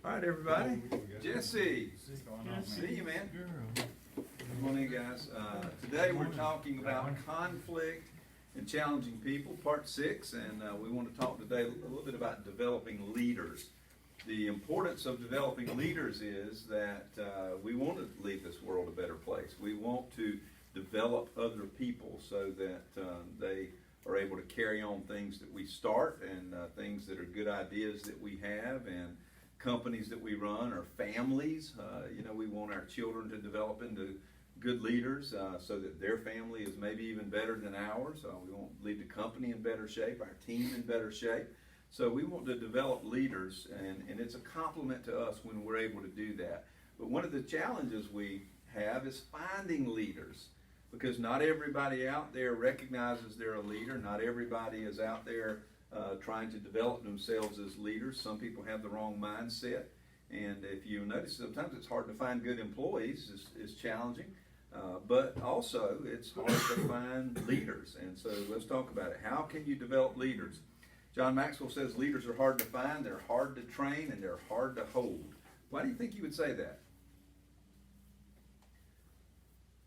All right, everybody. Jesse, see you, man. Good morning, guys. Today we're talking about conflict and challenging people, part 6, and we want to talk today a little bit about developing leaders. The importance of developing leaders is that we want to leave this world a better place. We want to develop other people so that they are able to carry on things that we start and things that are good ideas that we have and companies that we run or families. We want our children to develop into good leaders so that their family is maybe even better than ours. We want to leave the company in better shape, our team in better shape. So we want to develop leaders, and it's a compliment to us when we're able to do that. But one of the challenges we have is finding leaders, because not everybody out there recognizes they're a leader. Not everybody is out there trying to develop themselves as leaders. Some people have the wrong mindset. And if you notice, sometimes it's hard to find good employees. It's challenging. But also, it's hard to find leaders. And so let's talk about it. How can you develop leaders? John Maxwell says leaders are hard to find, they're hard to train, and they're hard to hold. Why do you think you would say that?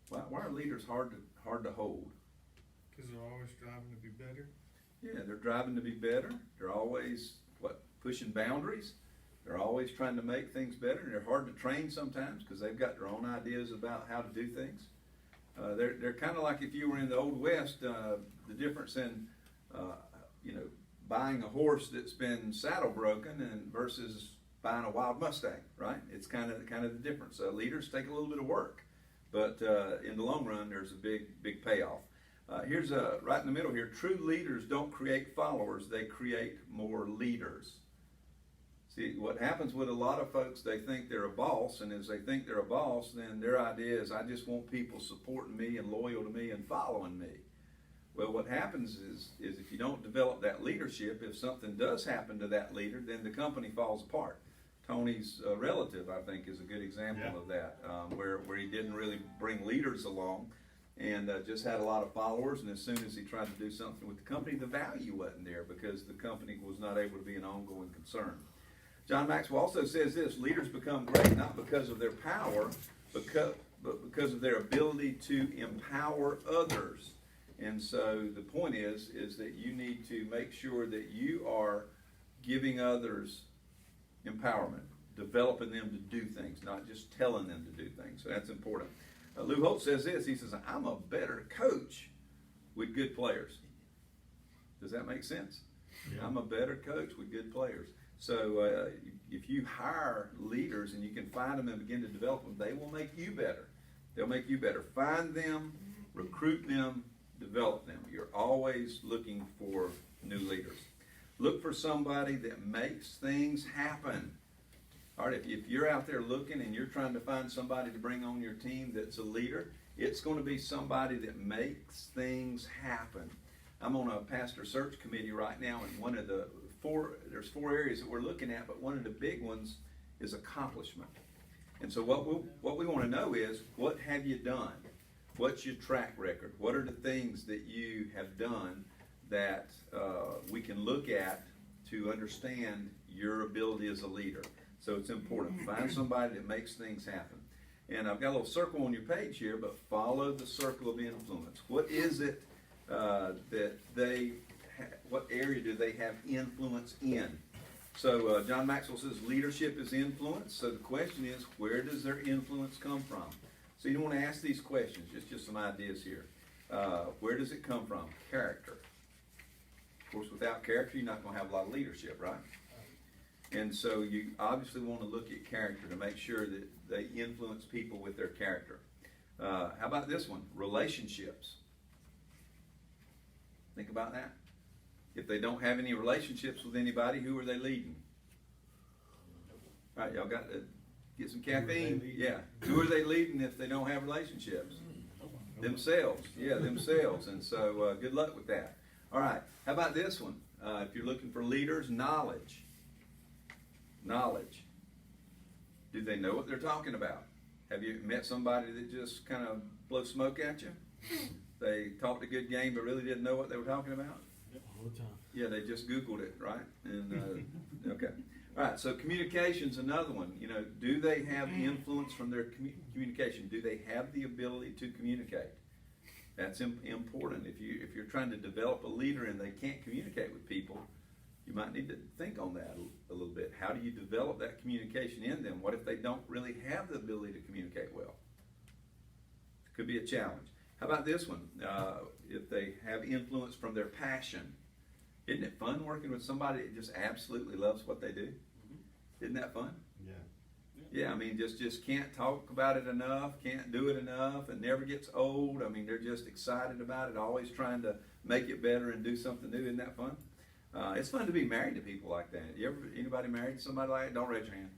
Why are leaders hard to hold? Because they're always striving to be better. Yeah, they're driving to be better. They're always, pushing boundaries. They're always trying to make things better. And they're hard to train sometimes because they've got their own ideas about how to do things. They're kind of like if you were in the Old West, the difference in, buying a horse that's been saddle broken and versus buying a wild Mustang, right? It's kind of the difference. Leaders take a little bit of work, but in the long run, there's a big payoff. Here's right in the middle here. True leaders don't create followers; they create more leaders. See, what happens with a lot of folks, they think they're a boss, and as they think they're a boss, then their idea is, I just want people supporting me and loyal to me and following me. Well, what happens is if you don't develop that leadership, if something does happen to that leader, then the company falls apart. Tony's relative, I think, is a good example of that, where he didn't really bring leaders along and just had a lot of followers, and as soon as he tried to do something with the company, the value wasn't there because the company was not able to be an ongoing concern. John Maxwell also says this: leaders become great not because of their power, but because of their ability to empower others. And so the point is that you need to make sure that you are giving others empowerment, developing them to do things, not just telling them to do things. So that's important. Lou Holt says this. He says, I'm a better coach with good players. Does that make sense? Yeah. I'm a better coach with good players. So if you hire leaders and you can find them and begin to develop them, they will make you better. They'll make you better. Find them, recruit them, develop them. You're always looking for new leaders. Look for somebody that makes things happen. All right, if you're out there looking and you're trying to find somebody to bring on your team that's a leader, it's going to be somebody that makes things happen. I'm on a pastor search committee right now, and one of the there's 4 areas that we're looking at, but one of the big ones is accomplishment. And so what we want to know is, what have you done? What's your track record? What are the things that you have done that we can look at to understand your ability as a leader? So it's important. Find somebody that makes things happen. And I've got a little circle on your page here, but follow the circle of influence. What is it what area do they have influence in? So John Maxwell says leadership is influence. So the question is, where does their influence come from? So you want to ask these questions, just some ideas here. Where does it come from? Character. Of course, without character, you're not going to have a lot of leadership, right? And so you obviously want to look at character to make sure that they influence people with their character. How about this one? Relationships. Think about that. If they don't have any relationships with anybody, who are they leading? All right, y'all got to get some caffeine. Yeah. Who are they leading if they don't have relationships? Themselves. Yeah, themselves. And so good luck with that. All right. How about this one? If you're looking for leaders, knowledge. Knowledge. Do they know what they're talking about? Have you met somebody that just kind of blows smoke at you? They talked a good game but really didn't know what they were talking about? All the time. Yeah, they just Googled it, right? And okay. All right, so communication's another one. You know, do they have influence from their communication? Do they have the ability to communicate? That's important. If you're trying to develop a leader and they can't communicate with people, you might need to think on that a little bit. How do you develop that communication in them? What if they don't really have the ability to communicate well? Could be a challenge. How about this one? If they have influence from their passion. Isn't it fun working with somebody that just absolutely loves what they do? Isn't that fun? Yeah. Yeah, I mean, just can't talk about it enough, can't do it enough, and never gets old. I mean, they're just excited about it, always trying to make it better and do something new. Isn't that fun? It's fun to be married to people like that. Anybody married to somebody like that? Don't raise your hand.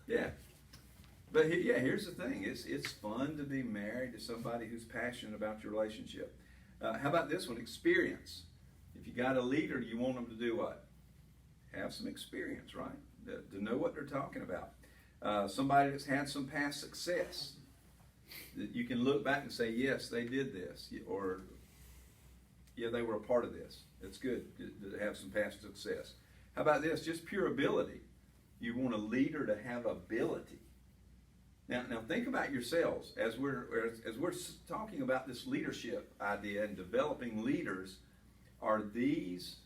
Yeah. But here's the thing. It's fun to be married to somebody who's passionate about your relationship. How about this one? Experience. If you got a leader, you want them to do what? Have some experience, right? To know what they're talking about. Somebody that's had some past success. That you can look back and say, yes, they did this. Or, yeah, they were a part of this. It's good to have some past success. How about this? Just pure ability. You want a leader to have ability. Now think about yourselves as we're talking about this leadership idea and developing leaders. Are these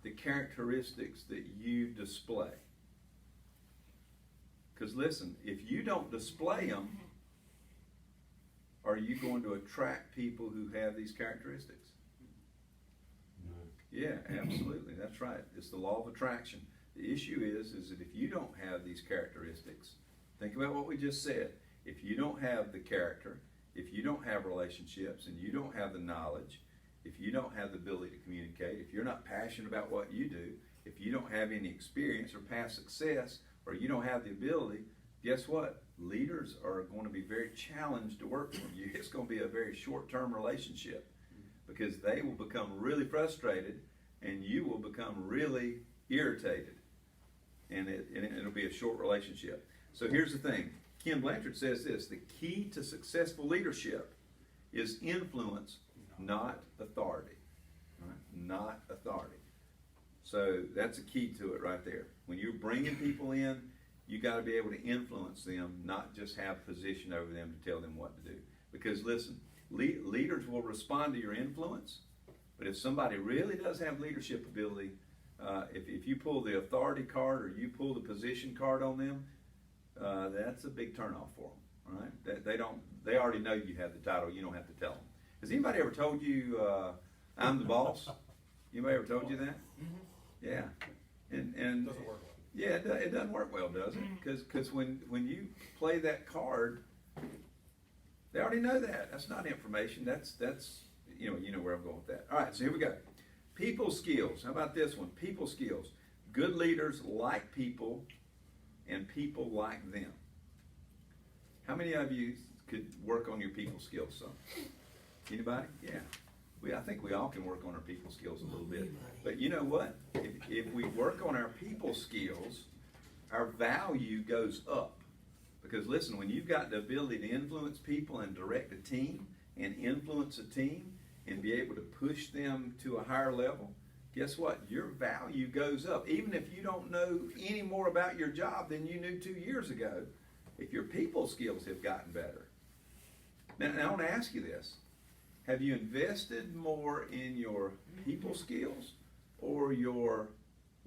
the characteristics that you display? Because listen, if you don't display them, are you going to attract people who have these characteristics? Yeah, absolutely. That's right. It's the law of attraction. The issue is that if you don't have these characteristics, think about what we just said. If you don't have the character, if you don't have relationships, and you don't have the knowledge, if you don't have the ability to communicate, if you're not passionate about what you do, if you don't have any experience or past success, or you don't have the ability, guess what? Leaders are going to be very challenged to work for you. It's going to be a very short-term relationship because they will become really frustrated and you will become really irritated. And it'll be a short relationship. So here's the thing. Ken Blanchard says this: the key to successful leadership is influence, not authority. Right? Not authority. So that's a key to it right there. When you're bringing people in, you got to be able to influence them, not just have position over them to tell them what to do. Because listen, leaders will respond to your influence, but if somebody really does have leadership ability, if you pull the authority card or you pull the position card on them, that's a big turnoff for them. Right? They already know you have the title. You don't have to tell them. Has anybody ever told you I'm the boss? Anybody ever told you that? Mm-hmm. Yeah. And Doesn't work well. Yeah, it doesn't work well, does it? Because when you play that card, they already know that. That's not information. That's you know where I'm going with that. All right, so here we go. People skills. How about this one? People skills. Good leaders like people, and people like them. How many of you could work on your people skills some? Anybody? Yeah. I think we all can work on our people skills a little bit. But you know what? If we work on our people skills, our value goes up. Because listen, when you've got the ability to influence people and direct a team and influence a team and be able to push them to a higher level, guess what? Your value goes up. Even if you don't know any more about your job than you knew 2 years ago, if your people skills have gotten better. Now I want to ask you this. Have you invested more in your people skills or your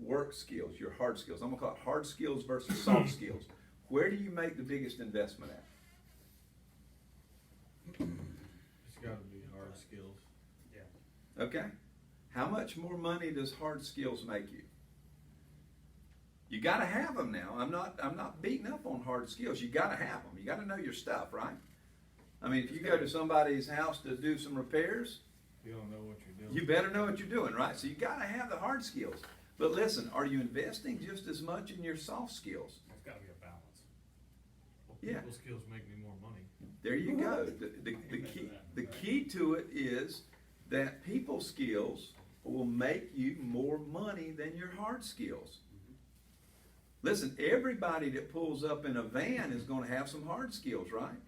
work skills, your hard skills? I'm going to call it hard skills versus soft skills. Where do you make the biggest investment at? It's got to be hard skills. Yeah. Okay. How much more money does hard skills make you? You got to have them now. I'm not beating up on hard skills. You got to have them. You got to know your stuff, right? I mean, if you go to somebody's house to do some repairs, You don't know what you're doing. you better know what you're doing, right? So you got to have the hard skills. But listen, are you investing just as much in your soft skills? There's got to be a balance. Well, Yeah. people skills make me more money. There you go. The key to it is that people skills will make you more money than your hard skills. Listen, everybody that pulls up in a van is going to have some hard skills, right?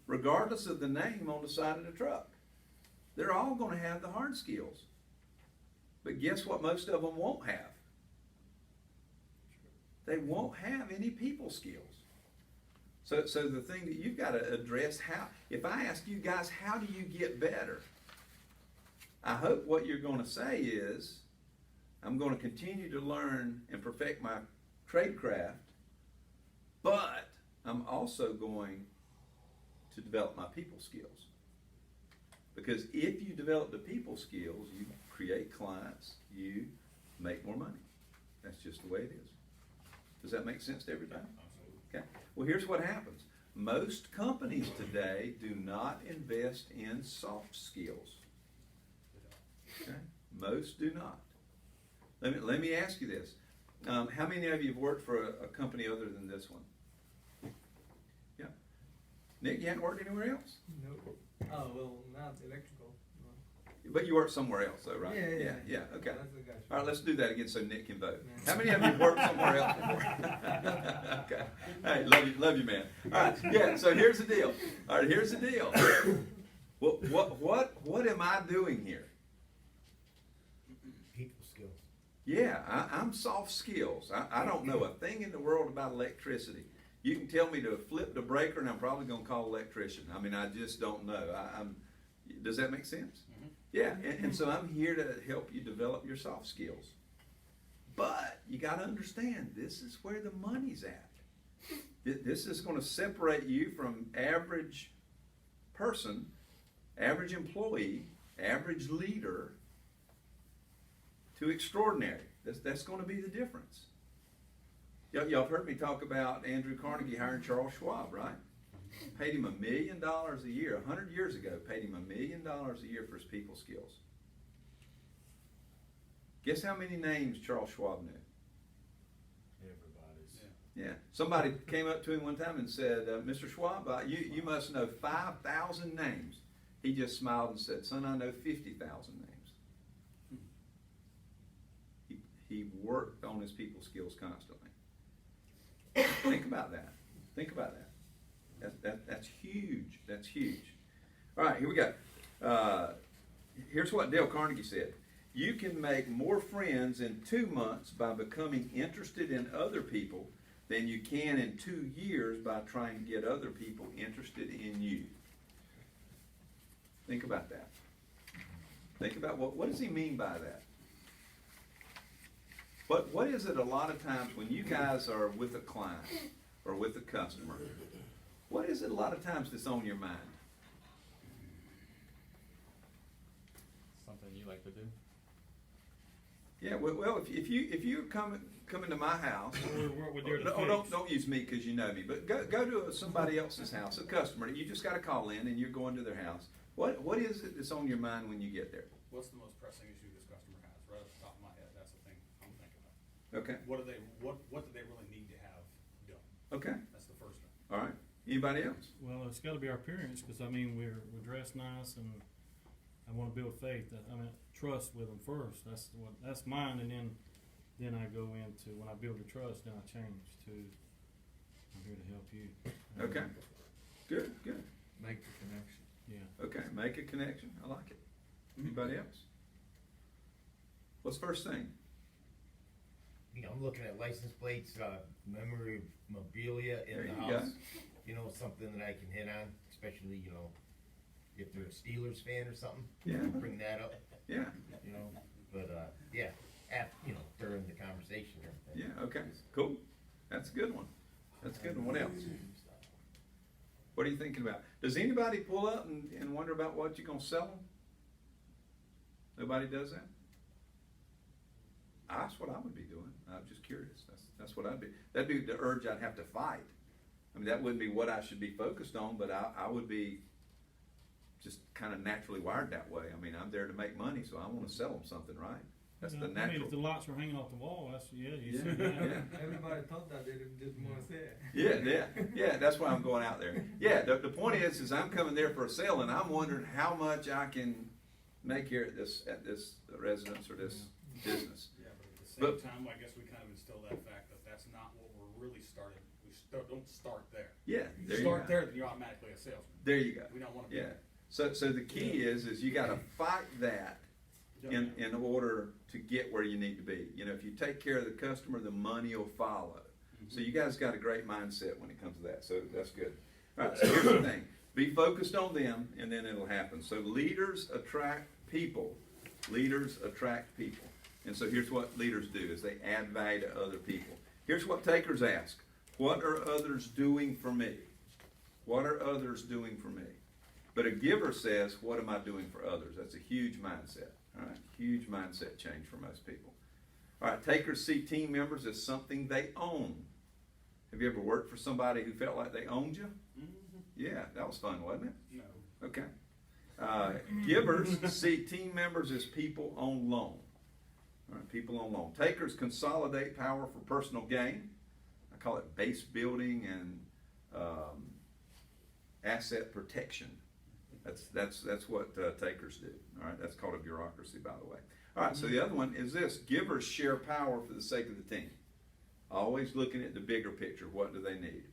Regardless of the name on the side of the truck. They're all going to have the hard skills. But guess what most of them won't have? they won't have any people skills. So the thing that you've got to address, if I ask you guys, how do you get better? I hope what you're going to say is, I'm going to continue to learn and perfect my trade craft, but I'm also going to develop my people skills. Because if you develop the people skills, you create clients, you make more money. That's just the way it is. Does that make sense to everybody? Okay. Well, here's what happens. Most companies today do not invest in soft skills. Okay? Most do not. Let me ask you this. How many of you have worked for a company other than this one? Yeah. Nick, you haven't worked anywhere else? Nope. Oh, well, not electrical. No. But you worked somewhere else, though, right? Yeah. Okay. That's the guy. All right, let's do that again so Nick can vote. Yeah. How many of you have worked somewhere else before? Okay. Hey, love you, man. All right. Yeah. So here's the deal. All right. Here's the deal. What am I doing here? People skills. Yeah, I'm soft skills. I don't know a thing in the world about electricity. You can tell me to flip the breaker, and I'm probably going to call an electrician. I mean, I just don't know. Does that make sense? Mm-hmm. Yeah, and so I'm here to help you develop your soft skills. But you got to understand, this is where the money's at. This is going to separate you from average person, average employee, average leader, to extraordinary. That's going to be the difference. Y'all have heard me talk about Andrew Carnegie hiring Charles Schwab, right? Paid him $1 million a year. 100 years ago, paid him $1 million a year for his people skills. Guess how many names Charles Schwab knew? Everybody's. Yeah. Somebody came up to him one time and said, Mr. Schwab, you must know 5,000 names. He just smiled and said, son, I know 50,000 names. He worked on his people skills constantly. Think about that. Think about that. That's huge. That's huge. All right, here we go. Here's what Dale Carnegie said. You can make more friends in 2 months by becoming interested in other people than you can in 2 years by trying to get other people interested in you. Think about that. Think about what does he mean by that? What is it a lot of times when you guys are with a client or with a customer, what is it a lot of times that's on your mind? Something you like to do? Yeah, well, if you come into my house, don't use me because you know me, but go to somebody else's house, a customer. You just got to call in and you're going to their house. What is it that's on your mind when you get there? What's the most pressing issue this customer has? Right off the top of my head, that's the thing I'm thinking about. Okay. What do they really need to have done? Okay. That's the first thing. All right. Anybody else? Well, it's gotta be our appearance, cause I mean, we're dressed nice and I wanna build faith, trust with them first. That's mine, and then I go into, when I build the trust, then I change to, I'm here to help you. Okay. Good. Make the connection. Yeah. Okay. Make a connection. I like it. Anybody else? What's the first thing? I'm looking at license plates, memorabilia in There the you house. Something that I can hit on, especially, if they're a Steelers fan or something. Yeah. Bring that up, Yeah. but, yeah, during the conversation or everything. Yeah. Okay. Cool. That's a good one. What else? What are you thinking about? Does anybody pull up and wonder about what you're going to sell them? Nobody does that? That's what I would be doing. I'm just curious. That's what I'd be. That'd be the urge I'd have to fight. I mean, that wouldn't be what I should be focused on, but I would be just kind of naturally wired that way. I mean, I'm there to make money, so I want to sell them something, right? That's the natural. I mean, if the lights were hanging off the wall, you Yeah, see that. yeah. Everybody thought that, they didn't want to say it. Yeah, that's why I'm going out there. Yeah, the point is I'm coming there for a sale, and I'm wondering how much I can make here at this residence or this business. Yeah, but at the same time, I guess we kind of instill that fact that that's not what we're really starting. Don't start there. Yeah, If there you you start go. there, then you're automatically a salesman. There you go. We don't want to be Yeah. there. So the key is you got to fight that in order to get where you need to be. If you take care of the customer, the money will follow. So you guys got a great mindset when it comes to that, so that's good. All right, so here's the thing. Be focused on them, and then it'll happen. So leaders attract people. Leaders attract people. And so here's what leaders do, is they add value to other people. Here's what takers ask. What are others doing for me? What are others doing for me? But a giver says, what am I doing for others? That's a huge mindset. All right, huge mindset change for most people. All right, takers see team members as something they own. Have you ever worked for somebody who felt like they owned you? Yeah, that was fun, wasn't it? No. Okay. Givers see team members as people on loan. All right, people on loan. Takers consolidate power for personal gain. I call it base building and asset protection. That's what takers do. All right, that's called a bureaucracy, by the way. All right, so the other one is this. Givers share power for the sake of the team. Always looking at the bigger picture. What do they need?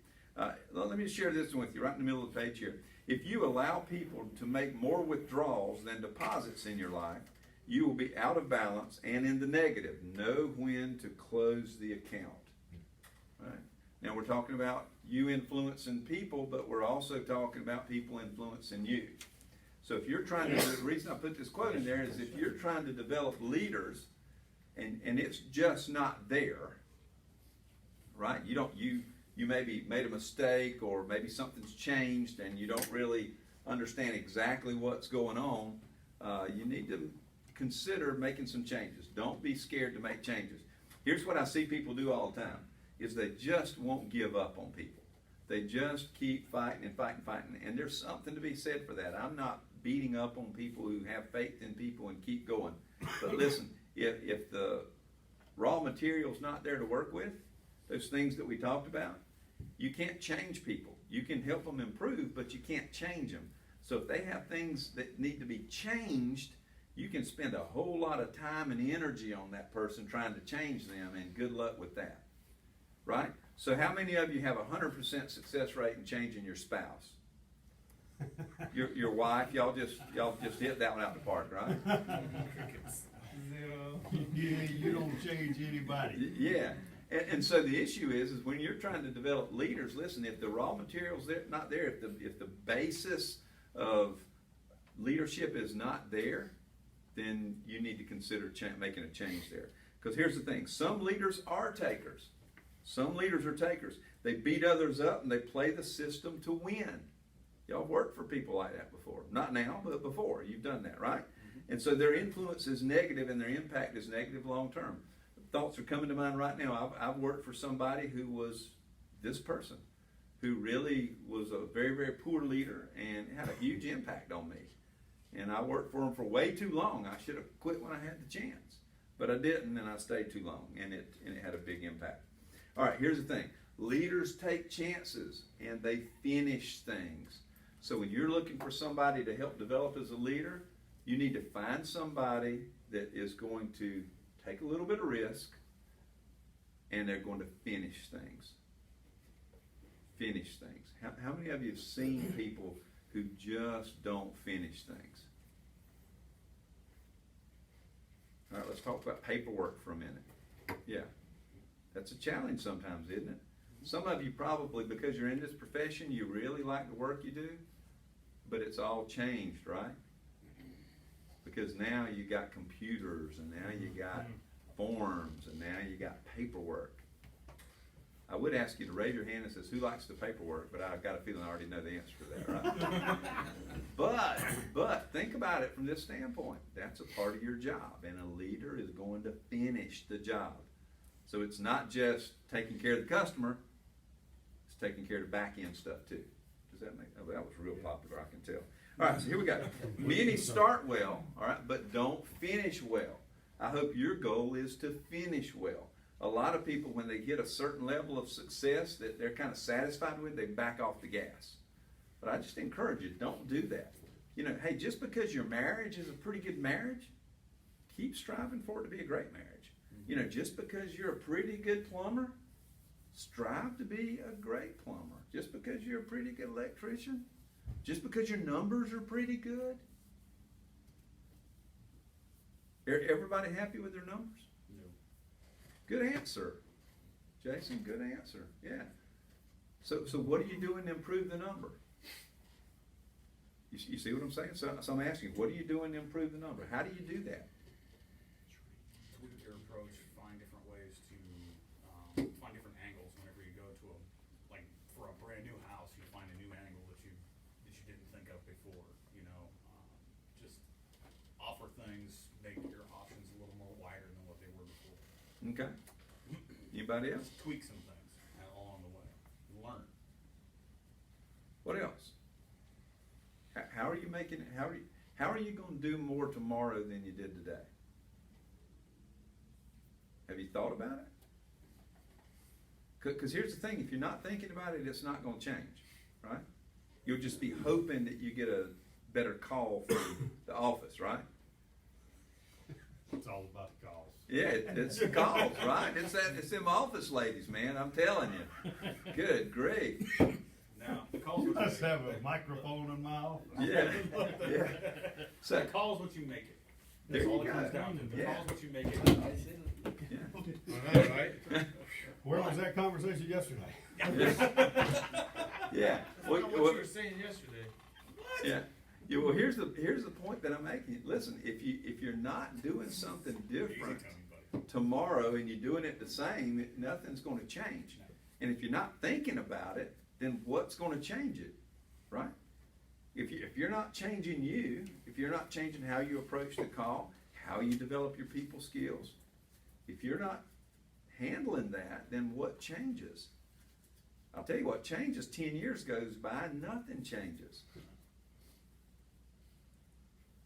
Let me share this one with you right in the middle of the page here. If you allow people to make more withdrawals than deposits in your life, you will be out of balance and in the negative. Know when to close the account. Right? Now we're talking about you influencing people, but we're also talking about people influencing you. So if you're trying to, the reason I put this quote in there is if you're trying to develop leaders and it's just not there, right? You maybe made a mistake or maybe something's changed and you don't really understand exactly what's going on, you need to consider making some changes. Don't be scared to make changes. Here's what I see people do all the time, is they just won't give up on people. They just keep fighting and fighting and fighting. And there's something to be said for that. I'm not beating up on people who have faith in people and keep going. But listen, if the raw material's not there to work with, those things that we talked about, you can't change people. You can help them improve, but you can't change them. So if they have things that need to be changed, you can spend a whole lot of time and energy on that person trying to change them, and good luck with that. Right? So how many of you have a 100% success rate in changing your spouse? Your wife, y'all just hit that one out the park, right? 0. Yeah, you don't change anybody. Yeah. And so the issue is when you're trying to develop leaders, listen, if the raw material's not there, if the basis of leadership is not there, then you need to consider making a change there. Because here's the thing, some leaders are takers. Some leaders are takers. They beat others up and they play the system to win. Y'all have worked for people like that before. Not now, but before. You've done that, right? Mm-hmm. And so their influence is negative and their impact is negative long term. Thoughts are coming to mind right now. I've worked for somebody who was this person, who really was a very, very poor leader and had a huge impact on me. And I worked for him for way too long. I should have quit when I had the chance. But I didn't, and I stayed too long, and it had a big impact. All right, here's the thing. Leaders take chances, and they finish things. So when you're looking for somebody to help develop as a leader, you need to find somebody that is going to take a little bit of risk, and they're going to finish things. Finish things. How many of you have seen people who just don't finish things? All right, let's talk about paperwork for a minute. Yeah, that's a challenge sometimes, isn't it? Some of you probably, because you're in this profession, you really like the work you do, but it's all changed, right? Because now you got computers, and now you got forms, and now you got paperwork. I would ask you to raise your hand and says, who likes the paperwork? But I've got a feeling I already know the answer to that, right? But think about it from this standpoint. That's a part of your job, and a leader is going to finish the job. So it's not just taking care of the customer, it's taking care of the back end stuff too. Does that make, oh, that was real popular, I can tell. All right, so here we go. Many start well, all right, but don't finish well. I hope your goal is to finish well. A lot of people, when they get a certain level of success that they're kind of satisfied with, they back off the gas. But I just encourage you, don't do that. You know, hey, just because your marriage is a pretty good marriage, keep striving for it to be a great marriage. You know, just because you're a pretty good plumber, strive to be a great plumber. Just because you're a pretty good electrician, just because your numbers are pretty good. Everybody happy with their numbers? No. Good answer. Jason, good answer, yeah. So what are you doing to improve the number? You see what I'm saying? So I'm asking, what are you doing to improve the number? How do you do that? Tweak your approach, find different ways to, find different angles whenever you go to like, for a brand new house, you find a new angle that you didn't think of before, you know? Just offer things, make your options a little more wider than what they were before. Okay. Anybody else? Tweak some things along the way, learn. What else? How are you making, how are you gonna do more tomorrow than you did today? Have you thought about it? Cause here's the thing, if you're not thinking about it, it's not gonna change, right? You'll just be hoping that you get a better call from the office, right? It's all about the calls. Yeah, it's the calls, right? It's them office ladies, man, I'm telling you. Good grief. Now, the call's You what you must make have it. a microphone in my office. Yeah, yeah. So, The call's what you make it. There That's you all it go. comes down to. The Yeah. call's what you make it. yeah. Right? Where was that conversation yesterday? Yeah. Well, What you were saying yesterday. yeah. Yeah, well, here's the point that I'm making. Listen, if you're not doing something different Easy coming, buddy. tomorrow and you're doing it the same, nothing's going to change. And if you're not thinking about it, then what's going to change it, right? If you're not changing you, if you're not changing how you approach the call, how you develop your people skills, if you're not handling that, then what changes? I'll tell you what changes. 10 years goes by, nothing changes.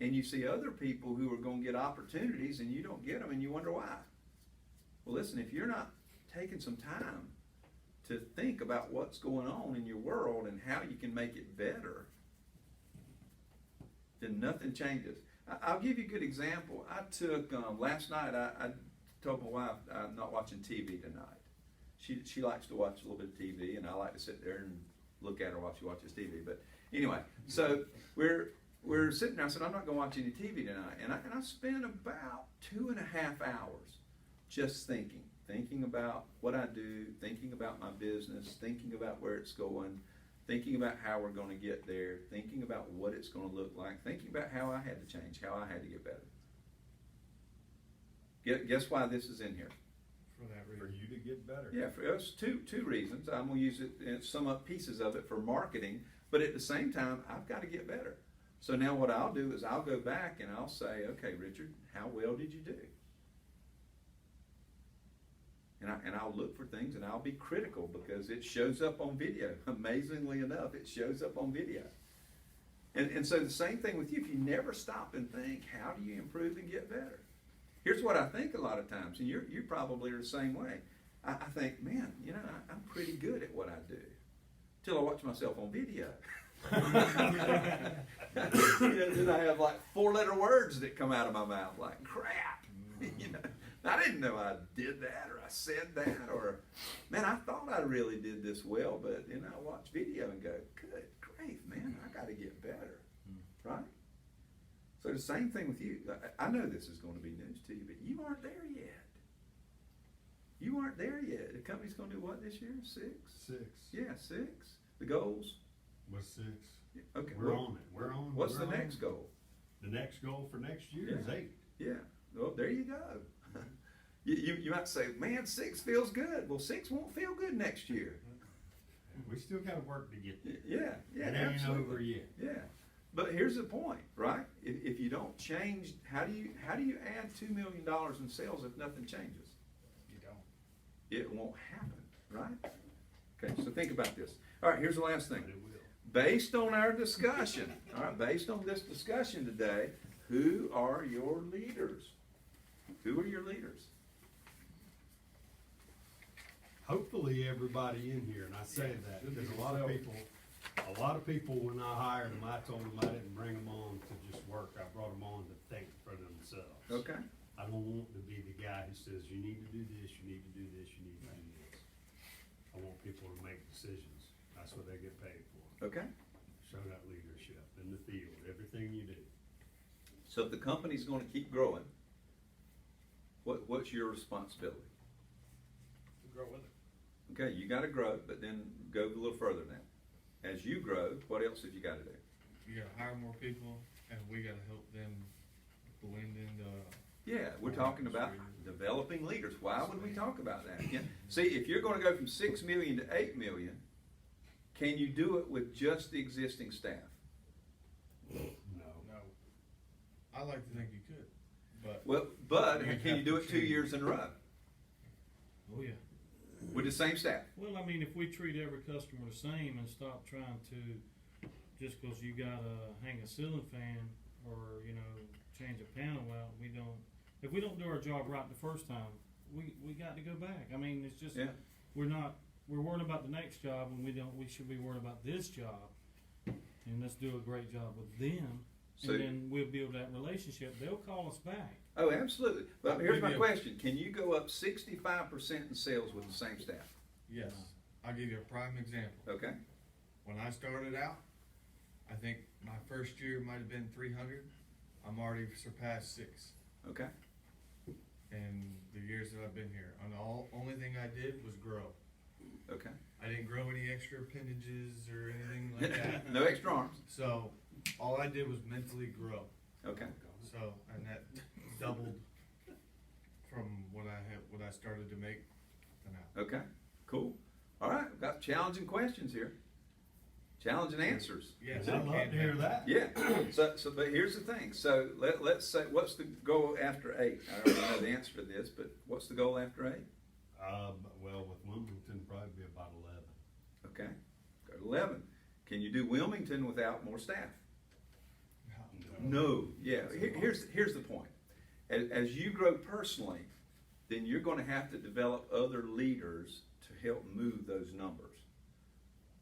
And you see other people who are going to get opportunities and you don't get them and you wonder why. Well, listen, if you're not taking some time to think about what's going on in your world and how you can make it better, then nothing changes. I'll give you a good example. I took, last night, I told my wife I'm not watching TV tonight. She likes to watch a little bit of TV, and I like to sit there and look at her while she watches TV. But anyway, so we're sitting there. I said, I'm not going to watch any TV tonight. And I spent about 2.5 hours just thinking about what I do, thinking about my business, thinking about where it's going, thinking about how we're going to get there, thinking about what it's going to look like, thinking about how I had to change, how I had to get better. Guess why this is in here? For that For reason. you to get better. Yeah, for us, two reasons. I'm going to use it and sum up pieces of it for marketing, but at the same time, I've got to get better. So now what I'll do is I'll go back and I'll say, okay, Richard, how well did you do? And I'll look for things and I'll be critical because it shows up on video. Amazingly enough, it shows up on video. And so the same thing with you. If you never stop and think, how do you improve and get better? Here's what I think a lot of times, and you probably are the same way. I think, man, I'm pretty good at what I do. Till I watch myself on video. Then I have like 4-letter words that come out of my mouth like crap. I didn't know I did that or I said that or, man, I thought I really did this well, but then I watch video and go, good grief, man, I got to get better, right? So the same thing with you. I know this is going to be news to you, but you aren't there yet. You aren't there yet. The company's going to do what this year? 6? 6. Yeah, 6. The goals? Was 6. Okay. We're well, on it. We're on. What's we're the on. next goal? The next goal for next year is Yeah. 8. Yeah. Well, there you go. You might say, man, 6 feels good. Well, 6 won't feel good next year. We still got work to get there. Yeah, It ain't absolutely. over yet. Yeah. But here's the point, right? If you don't change, how do you add $2 million in sales if nothing changes? You don't. It won't happen, right? Okay, so think about this. All right, here's the last thing. But it will. Based on our discussion, all right, based on this discussion today, who are your leaders? Who are your leaders? Hopefully everybody in here, and I say that, because a lot of people, when I hired them, I told them I didn't bring them on to just work. I brought them on to think for themselves. Okay. I don't want to be the guy who says, you need to do this, you need to do this, you need to do this. I want people to make decisions. That's what they get paid for. Okay. Show that leadership in the field, everything you do. So if the company's going to keep growing, what's your responsibility? To grow with it. Okay, you gotta grow, but then go a little further now. As you grow, what else have you gotta do? You gotta hire more people, and we gotta help them blend into. Yeah, we're talking about developing leaders. Why would we talk about that? Yeah. See, if you're gonna go from 6 million to 8 million, can you do it with just the existing staff? No. No. I like to think you could, but. Well, but You'd can you have do to it 2 change. years in a row Oh, yeah. with the same staff? Well, I mean, if we treat every customer the same and stop trying to, just cause you gotta hang a ceiling fan or, you know, change a panel out, if we don't do our job right the first time, we got to go back. I mean, it's just, Yeah. we're worried about the next job and we should be worried about this job. And let's do a great job with them. So- And then we'll build that relationship. They'll call us back. Oh, absolutely. But here's my Yeah. question. Can you go up 65% in sales with the same staff? Yes, I'll give you a prime example. Okay? When I started out, I think my first year might have been 300. I'm already surpassed 6. Okay? In the years that I've been here, and the only thing I did was grow. Okay. I didn't grow any extra appendages or anything like that. No extra arms. So all I did was mentally grow. Okay. So, and that doubled from what I started to make to now. Okay. Cool. All right. We've got challenging questions here. Challenging answers. Yes, I'd love to hear that. Yeah. But here's the thing. So let's say, what's the goal after 8? I don't know the answer to this, but what's the goal after 8? Well, with Wilmington, probably be about 11. Okay. Go to 11. Can you do Wilmington without more staff? No. Yeah. Here's the point. As you grow personally, then you're going to have to develop other leaders to help move those numbers.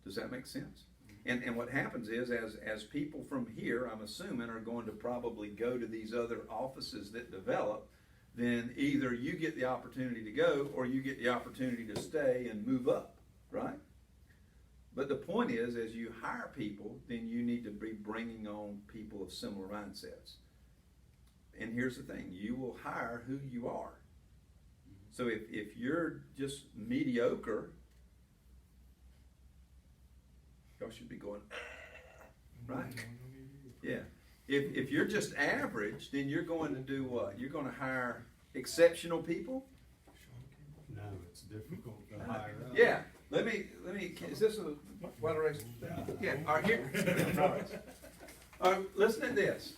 Does that make sense? And what happens is, as people from here, I'm assuming, are going to probably go to these other offices that develop, then either you get the opportunity to go or you get the opportunity to stay and move up, right? But the point is, as you hire people, then you need to be bringing on people of similar mindsets. And here's the thing, you will hire who you are. So if you're just mediocre, y'all should be going, right? Yeah. If you're just average, then you're going to do what? You're going to hire exceptional people? No, it's difficult to hire up. Yeah. Let me, is this a water race? Yeah, all right, here. All right, listen to this.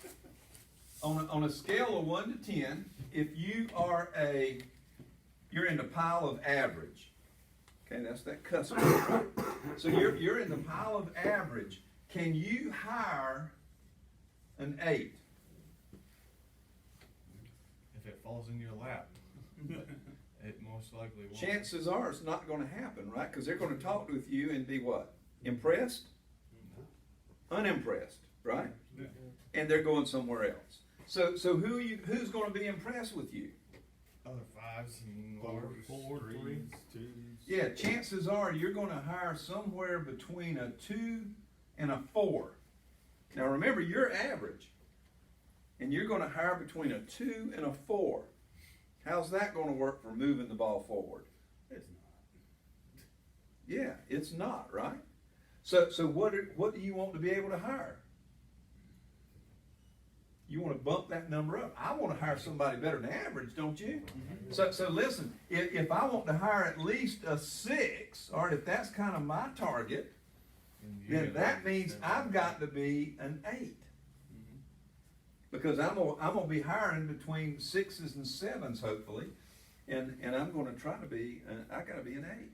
On a scale of 1 to 10, if you are you're in the pile of average. Okay, that's that customer, right? So you're in the pile of average. Can you hire an 8? If it falls in your lap, it most likely won't. Chances are it's not going to happen, right? Because they're going to talk with you and be what? Impressed? Unimpressed, right? And they're going somewhere else. So who's going to be impressed with you? Other 5s and lowers. 4, 3. 2s. Yeah, chances are you're going to hire somewhere between a 2 and a 4. Now remember, you're average. And you're going to hire between a 2 and a 4. How's that going to work for moving the ball forward? It's not. Yeah, it's not, right? So what do you want to be able to hire? You want to bump that number up. I want to hire somebody better than average, don't you? So listen, if I want to hire at least a 6, or if that's kind of my target, then that means I've got to be an 8. Because I'm gonna be hiring between 6s and 7s, hopefully, and I'm going to try to be. I got to be an 8.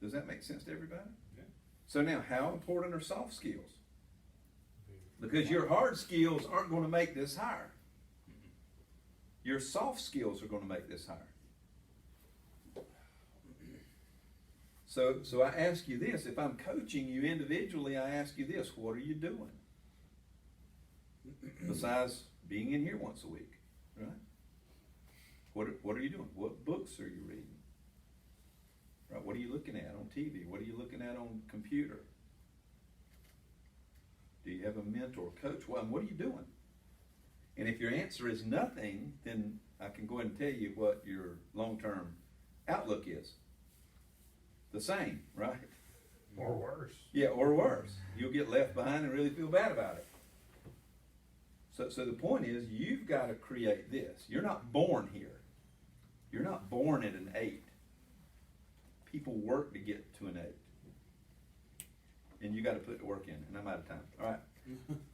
Does that make sense to everybody? Yeah. So now, how important are soft skills? Because your hard skills aren't going to make this hire. Your soft skills are going to make this hire. So I ask you this: if I'm coaching you individually, I ask you this: what are you doing? Besides being in here once a week, right? What are you doing? What books are you reading? Right? What are you looking at on TV? What are you looking at on computer? Do you have a mentor, coach? Well, what are you doing? And if your answer is nothing, then I can go ahead and tell you what your long-term outlook is. The same, right? Or worse. Yeah, or worse. You'll get left behind and really feel bad about it. So the point is, you've got to create this. You're not born here. You're not born at an 8. People work to get to an 8. And you got to put the work in. And I'm out of time. All right.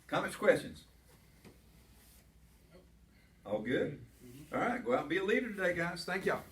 Comments, questions? All good? All right. Go out and be a leader today, guys. Thank y'all.